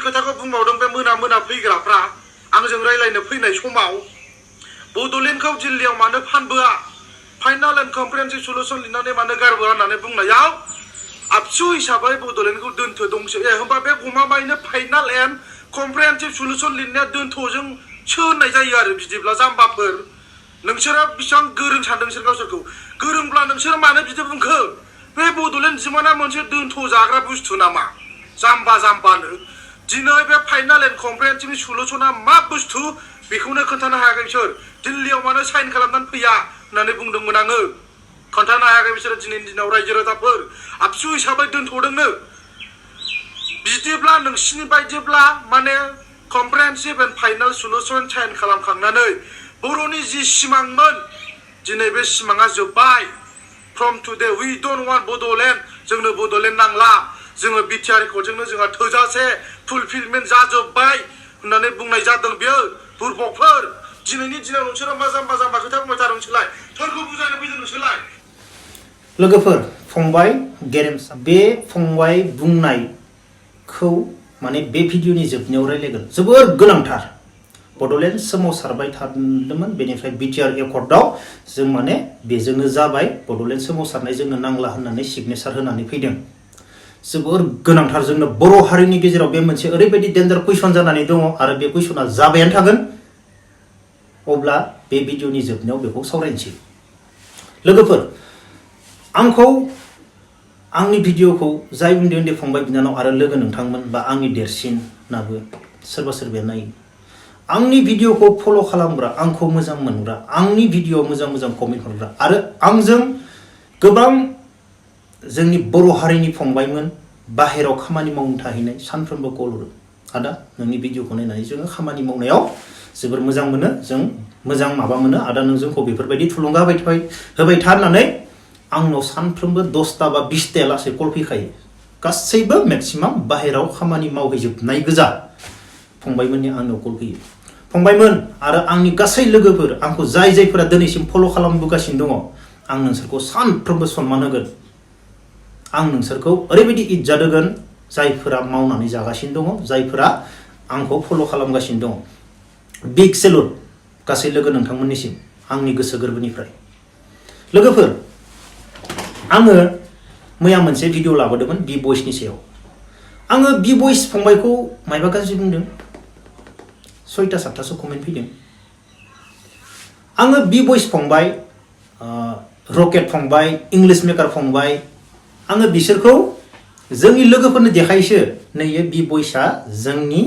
खोथाखौ बुंबावदों बे मोना फैग्राफ्रा आंजों रायलायनो फैनाय समाव बड'लेण्डखौ दिल्लीयाव मानो फानबोआ फाइनाल एन्ड कम्प्रिहेन्सिभ सल्युसन लिरनानै मानो गारबोआ होननानै बुंनायाव आबसु हिसाबै बड'लेण्डखौ दोनथो दंसो होमबा बे गमामायैनो फाइनाल एन्ड कम्प्रिहेन्सिभ सल्युसन लिरनाया दोनथ'जों होननाय जायो आरो बिदिब्ला जाम्बाफोर नोंसोरो बेसेबां गोरों सानदों नोंसोर गावसोरखौ गोरोंब्ला नोंसोर मानो बिदि बुंखो बे बड'लेण्ड दिमाना मोनसे दोनथ' जाग्रा बुस्थु नामा जाम्बानो दिनै बे फाइनाल एन्ड कम्प्रिहेन्सिभ सल्युसना मा बुस्थु बेखौनो खोन्थानो हायाखै बिसोर दिल्लीयाव मानो साइन खालामनानै फैया होननानै बुंदोंमोन आङो खोन्थानो हायाखै बिसोरो दिनैनि दिनाव रायजो राजाफोर आबसु हिसाबै दोनथ'दोंनो बिदिब्ला नोंसिनि बायदिब्ला माने comprehensive and final solution sign खालामखांनानै बर'नि जि सिमांमोन दिनै बे सिमाङा जोब्बाय from today we don't want Bodoland जोंनो बड'लेण्ड नांला जोङो बिटिआर रेकर्डजोंनो जोंहा थोजासे फुलफिलमेन्ट जाजोब्बाय होननानै बुंनाय जादों बियो बुरबकफोर दिनैनि दिनाव नोंसोरो मा जाम्बा खोथा बुंबाय थादों नोंसोरलाय सोरखौ बुजायनो फैदों नोंसोरलाय लोगोफोर फंबाय गेरेमसा बे फंबाय बुंनायखौ माने बे भिडिअनि जोबनायाव रायलायगोन जोबोर गोनांथार बड'लेण्ड सोमावसारबाय थादोंमोन बेनिफ्राय बिटिआर एकर्डआव जों माने बेजोंनो जाबाय बड'लेण्ड सोमावसारनाय जोंनो नांला होननानै सिगनेचार होनानै फैदों जोबोर गोनांथार जोंनो बर' हारिनि गेजेराव बे मोनसे ओरैबायदि डेन्जार कुइसन जानानै दङ आरो बे कुइसना जाबायानो थागोन अब्ला बे भिडिअनि जोबनायाव बेखौ सावरायनोसै लोगोफोर आंखौ आंनि भिडिअखौ जाय उन्दै फंबाय बिनानाव आरो लोगो नोंथांमोन बा आंनि देरसिनाबो सोरबाया नायो आंनि भिडिअखौ फल' खालामग्रा आंखौ मोजां मोनग्रा आंनि भिडिअ मोजां कमेन्ट हरग्रा आरो आंजों गोबां जोंनि बर' हारिनि फंबायमोन बाहेरायाव खामानि मावनो थाहैनाय सानफ्रोमबो कल हरो आदा नोंनि भिडिअखौ नायनानै जोङो खामानि मावनायाव जोबोर मोजां मोनो जों मोजां माबा मोनो आदा नों जोंखौ बेफोरबायदि थुलुंगा होबाय था होननानै आंनाव सानफ्रोमबो 10टा बा 20टा लासै कल फैखायो गासैबो मेक्सिमाम बाहेरायाव खामानि मावहैजोबनाय गोजा फंबायमोननि आंनाव कल फैयो फंबायमोन आरो आंनि गासै लोगोफोर आंखौ जायफोरा दिनैसिम फल' खालामबोगासिनो दङ आं नोंसोरखौ सानफ्रोमबो सनमान होगोन आं नोंसोरखौ ओरैबायदि इज्जत होगोन जायफोरा मावनानै जागासिनो दङ जायफोरा आंखौ फल' खालामगासिनो दङ बिग सेलुट गासै लोगो नोंथांमोननिसिम आंनि गोसो गोरबोनिफ्राय लोगोफोर आङो मैया मोनसे भिडिअ लाबोदोंमोन बि बयसनि सायाव आङो बि बयस फंबायखौ मायबा गाज्रि बुंदों 6टा 7टासो कमेन्ट फैदों आङो बि बयस फंबाय रकेट फंबाय इंलिश मेकार फंबाय आङो बिसोरखौ जोंनि लोगोफोरनो देखायसो नैयो बि बयसआ जोंनि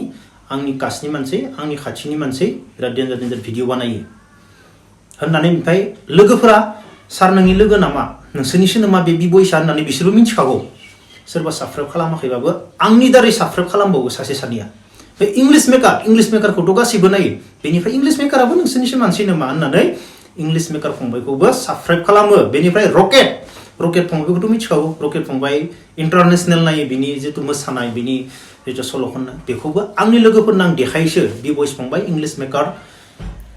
आंनि कास्टनि मानसि आंनि खाथिनि मानसि बिराद डेन्जार भिडिअ बानायो होननानै ओमफ्राय लोगोफोरा सार नोंनि लोगो नामा नोंसोरनिसो नामा बे बि बयसआ होननानै बिसोरबो मिथिखागौ सोरबा साबस्क्राइब खालामाखैबाबो आंनि दारै साबस्क्राइब खालामबावो सासे सानैया बे इंलिश मेकारखौथ' गासैबो नायो बेनिफ्राय इंलिश मेकाराबो नोंसोरनिसो मानसि नामा होननानै इंलिश मेकार फंबायखौबो साबस्क्राइब खालामो बेनिफ्राय रकेट फंबायखौथ' मिथिखागौ रकेट फंबाय इन्टारनेसनेल नायो बिनि जिथु मोसानाय बिनि जिथु सल' खननाय बेखौबो आंनि लोगोफोरनो आं देखायोसो बि बयस फंबाय इंलिश मेकार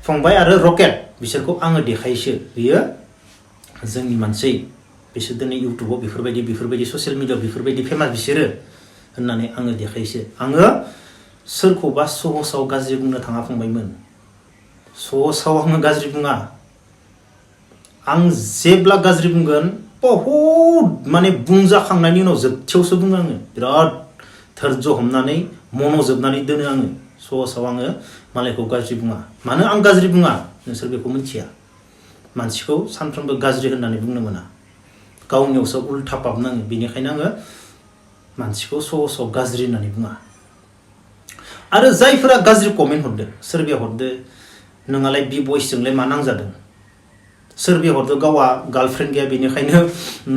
फंबाय आरो रकेट बिसोरखौ आङो देखायोसो बियो जोंनि मानसि बिसोर दिनै इउटुबाव बेफोरबायदि ससियेल मिडियाआव बेफोरबायदि फेमास बिसोरो होननानै आङो देखायोसो आङो सोरखौबा सहसाव गाज्रि बुंनो थाङा फंबायमोन सहसाव आङो गाज्रि बुङा आं जेब्ला गाज्रि बुंगोन बहुद माने बुंजाखांनायनि उनाव जोबथियावसो बुङो आङो बिराद धैर्य हमनानै मन'जोबनानै दोनो आङो सहसाव आङो मालायखौ गाज्रि बुङा मानो आं गाज्रि बुङा नोंसोर बेखौ मिथिया मानसिखौ सानफ्रोमबो गाज्रि होननानै बुंनो मोना गावनियावसो उल्था पाप नाङो बेनिखायनो आङो मानसिखौ सहसाव गाज्रि होननानै बुङा आरो जायफोरा गाज्रि कमेन्ट हरदो सोरबाया हरदो नोंहालाय बि बयसजोंलाय मा नांजादों सोरबाया हरदो गावहा गार्लफ्रेन्ड गैया बेनिखायनो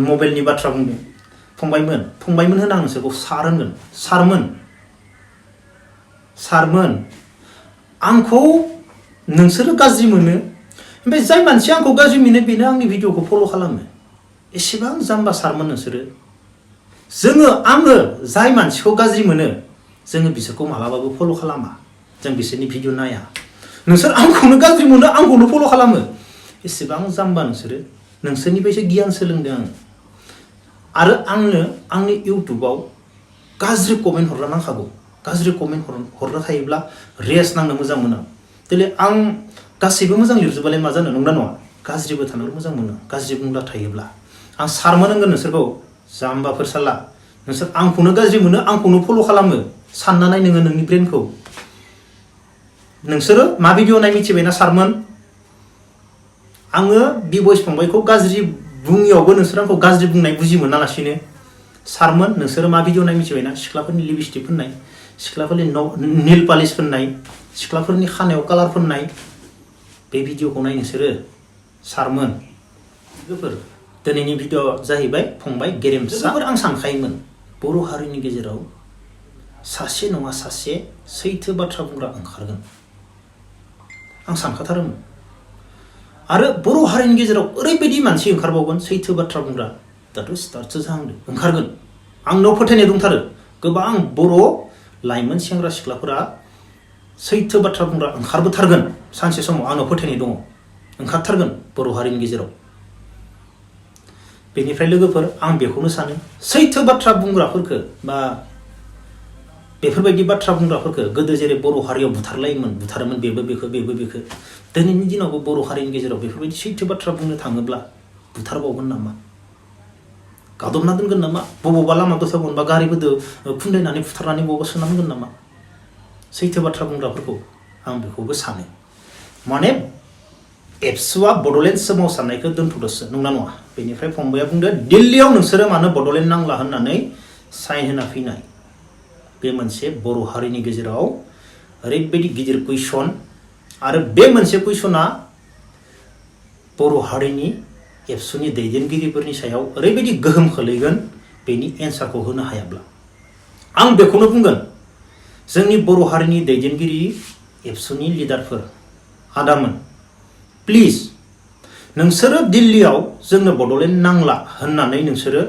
मबाइलनि बाथ्रा बुंदों फंबायमोन होनो आं नोंसोरखौ सार होनगोन सारमोन आंखौ नोंसोरो गाज्रि मोनो ओमफ्राय जाय मानसिया आंखौ गाज्रि मोनो बेनो आंनि भिडिअखौ फल' खालामो एसेबां जाम्बा सारमोन नोंसोरो आङो जाय मानसिखौ गाज्रि मोनो जोङो बिसोरखौ मालाबाबो फल' खालामा जों बिसोरनि भिडिअ नाया नोंसोर आंखौनो गाज्रि मोनो आंखौनो फल' खालामो एसेबां जाम्बा नोंसोरनिफ्रायसो गियान सोलोंदों आङो आरो आंनो आंनि इउटुबाव गाज्रि कमेन्ट हरला नांखागौ गाज्रि कमेन्ट हरनो थायोब्ला रेस नांनो मोजां मोनो दिले आं गासैबो मोजां लिरजोबालाय मा जानो नंगौना नङा गाज्रिबो थानो मोजां मोनो गाज्रि बुंब्ला थायोब्ला आं सारमोन होनगोन नोंसोरखौ जाम्बाफोर साला नोंसोर आंखौनो गाज्रि मोनो आंखौनो फल' खालामो सानना नाय नोङो नोंनि ब्रेनखौ नोंसोरो मा भिडिअ नाय मिथिबायना सारमोन आङो बि बयस फंबायखौ गाज्रि बुङियावबो नोंसोर आंखौ गाज्रि बुंनाय बुजि मोनालासिनो सारमोन नोंसोरो मा भिडिअ नाय मिथिबायना सिख्लाफोरनि लिपस्टिक फोननाय सिख्लाफोरनि नेल पालिश फोननाय सिख्लाफोरनि खानायाव कालार फोननाय बे भिडिअखौ नाय नोंसोरो सारमोन लोगोफोर दिनैनि भिडिअ जाहैबाय फंबाय गेरेमसा आं सानखायोमोन बर' हारिनि गेजेराव सासे नङा सासे सैथो बाथ्रा बुंग्रा ओंखारगोन आं सानखाथारोमोन आरो बर' हारिनि गेजेराव ओरैबायदि मानसि ओंखारबावगोन सैथो बाथ्रा बुंग्रा दाथ' स्टार्टसो जाहांदों ओंखारगोन आंनाव फोथायनाय दंथारो गोबां बर' लाइमोन सेंग्रा सिख्लाफोरा सैथो बाथ्रा बुंग्रा ओंखारबोथारगोन सानसे समाव आंनाव फोथायनाय दङ ओंखारथारगोन बर' हारिनि गेजेराव बेनिफ्राय लोगोफोर आं बेखौनो सानो सैथो बाथ्रा बुंग्राफोरखौ बा बेफोरबायदि बाथ्रा बुंग्राफोरखौ गोदो जेरै बर' हारियाव बुथारोमोन बेबो बेखौ दिनैनि दिनावबो बर' हारिनि गेजेराव बेफोरबायदि सैथो बाथ्रा बुंनो थाङोब्ला बुथारबावगोन नामा गादबना दोनगोन नामा बबावबा लामा दथा बा गारिबोदो खुन्दायनानै बुथारनानै बबावबा सोना दोनगोन नामा सैथो बाथ्रा बुंग्राफोरखौ आं बेखौबो सानो माने एबसुआ बड'लेण्ड सोमावसारनायखौ दोनथ'दोसो नंना नङा बेनिफ्राय फंबाया बुंदो दिल्लीयाव नोंसोरो मानो बड'लेण्ड नांला होननानै साइन होना फैनाय बे मोनसे बर' हारिनि गेजेराव ओरैबायदि गिदिर कुइसन आरो बे मोनसे कुइसना बर' हारिनि एबसुनि दैदेनगिरिफोरनि सायाव ओरैबायदि गोहोम खोलैगोन बेनि एन्सारखौ होनो हायाब्ला आं बेखौनो बुंगोन जोंनि बर' हारिनि दैदेनगिरि एबसुनि लिडारफोर आदामोन प्लिज नोंसोरो दिल्लीयाव जोंनो बड'लेण्ड नांला होननानै नोंसोरो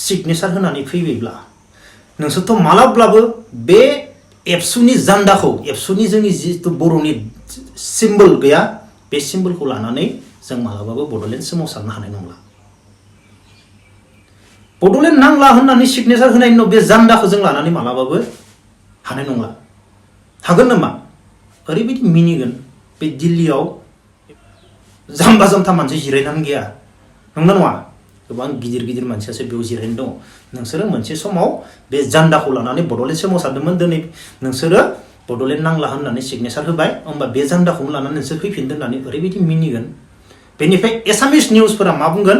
सिगनेचार होनानै फैबायब्ला नोंसोरथ' मालाब्लाबो बे एबसुनि जान्दाखौ एबसुनि जोंनि जिथु बर'नि सिम्बल गैया बे सिम्बलखौ लानानै जों मालाबाबो बड'लेण्ड सोमावसारनो हानाय नंला बड'लेण्ड नांला होननानै सिगनेचार होनायनि उनाव बे जान्दाखौ जों लानानै मालाबाबो हानाय नंला हागोन नामा ओरैबायदि मिनिगोन बे दिल्लीयाव जाम्बा जाम्था मानसि जिरायनानै गैया नंगौना नङा गोबां गिदिर गिदिर मानसियासो बेयाव जिरायना दङ नोंसोरो मोनसे समाव बे जान्दाखौ लानानै बड'लेण्ड सोमावसारदोंमोन दिनै नोंसोरो बड'लेण्ड नांला होननानै सिगनेचार होबाय होमबा बे जान्दाखौनो लानानै नोंसोर फैफिनदों होननानै ओरैबायदि मिनिगोन बेनिफ्राय एसामिस निउसफोरा मा बुंगोन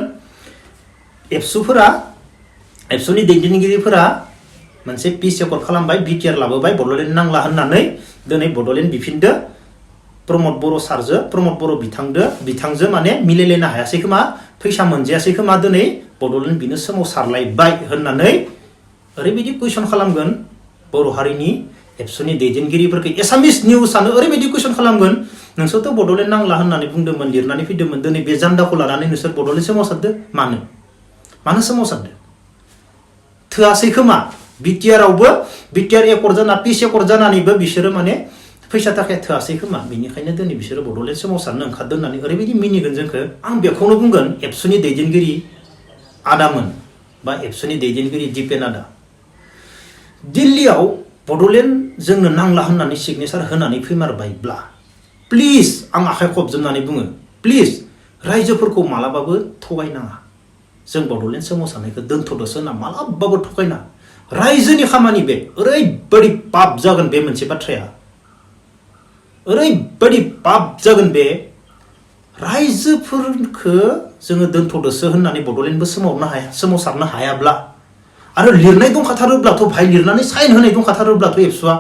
एबसुनि दैदेनगिरिफोरा मोनसे पिस रेकर्ड खालामबाय बिटिआर लाबोबाय बड'लेण्ड नांला होननानै दिनै बड'लेण्ड बिफिनदो प्रमद बर' सारजो प्रमद बर' बिथांजो माने मिलायलायनो हायासै खोमा फैसा मोनजायासै खोमा दिनै बड'लेण्ड बिनो सोमावसारलायबाय होननानै ओरैबायदि कुइसन खालामगोन बर' हारिनि एबसुनि दैदेनगिरिफोरखौ एसामिस निउसानो ओरैबायदि कुइसन खालामगोन नोंसोरथ' बड'लेण्ड नांला होननानै बुंदोंमोन लिरनानै फैदोंमोन दिनै बे जान्दाखौ लानानै नोंसोर बड'लेण्ड सोमावसारदो मानो सोमावसारदो थोआसै खोमा बिटिआर एकर्ड जाना पिस एकर्ड जानानैबो बिसोरो माने फैसा थाखाया थोआसै खोमा बेनिखायनो दिनै बिसोरो बड'लेण्ड सोमावसारनो ओंखारदों होननानै ओरैबायदि मिनिगोन जोंखौ आं बेखौनो बुंगोन एबसुनि दैदेनगिरि आदामोन बा एबसुनि दैदेनगिरि दिपेन आदा दिल्लीयाव बड'लेण्ड जोंनो नांला होननानै सिगनेचार होनानै फैमारबायब्ला प्लिज आं आखाइ खबजोबनानै बुङो प्लिज रायजोफोरखौ मालाबाबो थगायनाङा जों बड'लेण्ड सोमावसारनायखौ दोनथ'दोसो होनना मालाबाबो थगायना रायजोनि खामानि बे ओरैबायदि पाप जागोन बे मोनसे बाथ्राया ओरैबायदि पाप जागोन बे रायजोफोरखौ जोङो दोनथ'दोसो होननानै बड'लेण्डबो सोमावसारनो हायाब्ला आरो लिरनाय दंखाथारोब्लाथ' भाइ लिरनानै साइन होनाय दंखाथारोब्लाथ' एबसुआ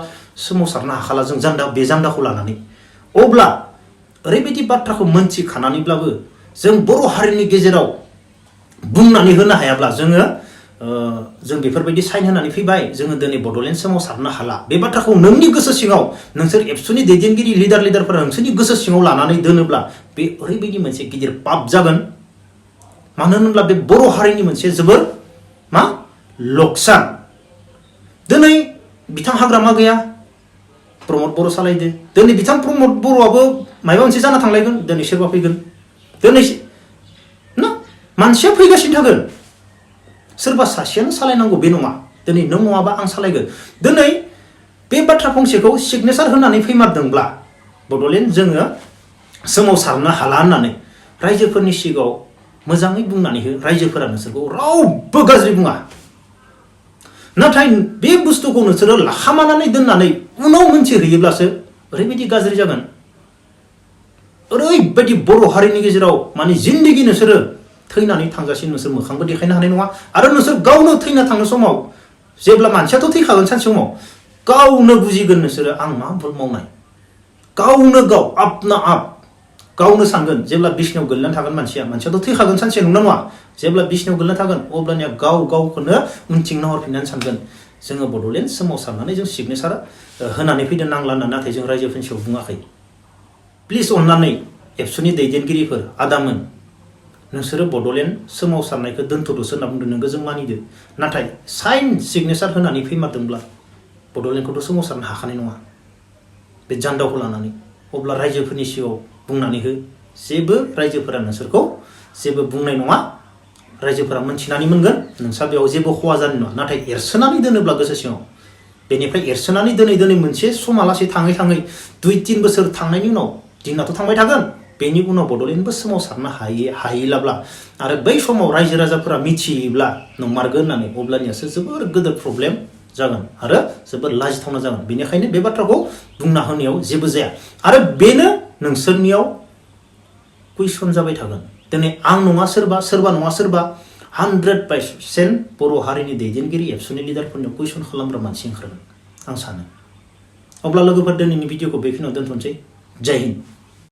सोमावसारनो हाखाला जों बे जान्दाखौ लानानै अब्ला ओरैबायदि बाथ्राखौ मोनथिखानानैब्लाबो जों बर' हारिनि गेजेराव बुंनानै होनो हायाब्ला जों बेफोरबायदि साइन होनानै फैबाय जोङो दिनै बड'लेण्ड सोमावसारनो हाला बे बाथ्राखौ नोंनि गोसो सिङाव नोंसोर एबसुनि दैदेनगिरि लिडारफोरा नोंसोरनि गोसो सिङाव लानानै दोनोब्ला बे ओरैबायदि मोनसे गिदिर पाप जागोन मानो होनोब्ला बे बर' हारिनि मोनसे जोबोर लकसान दिनै बिथां हाग्रामा गैया प्रमद बर' सालायदो दिनै बिथां प्रमद बर'आबो माबा मोनसे जाना थांलायगोन दिनै सोरबा फैगोन दिनै मानसिया फैगासिनो थागोन सोरबा सासेयानो सालायनांगौ बे नङा दिनै नों नङाबा आं सालायगोन दिनै बे बाथ्रा फंसेखौ सिगनेचार होनानै फैमारदोंब्ला बड'लेण्ड जोङो सोमावसारनो हाला होननानै रायजोफोरनि सिगाङाव मोजाङै बुंनानै हो रायजोफोरा नोंसोरखौ रावबो गाज्रि बुङा नाथाय बे बुस्थुखौ नोंसोरो लाखामानानै दोननानै उनाव मोनथिहैयोब्लासो ओरैबायदि गाज्रि जागोन ओरैबायदि बर' हारिनि गेजेराव माने जिन्दगि नोंसोरो थैनानै थांजासिम नोंसोर मोखांबो देखायनो हानाय नङा आरो नोंसोर गावनो थैना थांनो समाव जेब्ला मानसियाथ' थैखागोन सानसे समाव गावनो बुजिगोन नोंसोरो आं मा भुल मावनाय गावनो गाव आपना आप गावनो सानगोन जेब्ला बिसनायाव गोलैनानै थागोन मानसियाथ' थैखागोन सानसे नंगौना नङा जेब्ला बिसनायाव गोलैना थागोन अब्लानिया गाव गावखौनो उनथिं नाहरफिननानै सानगोन जोङो बड'लेण्ड सोमावसारनानै जों सिगनेचार होनानै फैदों नांला होनना नाथाय जों रायजोफोरनि सायाव बुङाखै प्लिज अननानै एबसुनि दैदेनगिरिफोर आदामोन नोंसोरो बड'लेण्ड सोमावसारनायखौ दोनथ'दोसो होनना बुंदों नोंगो जों मानिदो नाथाय साइन सिगनेचार होनानै फैमारदोंब्ला बड'लेण्डखौथ' सोमावसारनो हाखानाय नङा बे जान्दावखौ लानानै अब्ला रायजोफोरनि सिगाङाव बुंनानै हो जेबो रायजोफोरा नोंसोरखौ जेबो बुंनाय नङा रायजोफोरा मोनथिनानै मोनगोन नोंसा बेयाव जेबो खहा जानाय नङा नाथाय एरसोनानै दोनोब्ला गोसो सिङाव बेनिफ्राय एरसोनानै दोनै मोनसे समालासै थाङै 2-3 बोसोर थांनायनि उनाव दिनाथ' थांबाय थागोन बेनि उनाव बड'लेण्डबो सोमावसारनो हायैलाब्ला आरो बै समाव रायजो राजाफोरा मिथियोब्ला नंमारगोन होननानै अब्लानियासो जोबोर गिदिर प्रब्लेम जागोन आरो जोबोर लाजिथावना जागोन बेनिखायनो बे बाथ्राखौ बुंना होनायाव जेबो जाया आरो बेनो नोंसोरनियाव कुइसन जाबाय थागोन दिनै आं नङा सोरबा नङा सोरबा 100% बर' हारिनि दैदेनगिरि एबसुनि लिडारफोरनियाव कुइसन खालामग्रा मानसि ओंखारगोन आं सानो अब्ला लोगोफोर दिनैनि भिडिअखौ बेखिनियाव दोनथ'नोसै जय हिन्द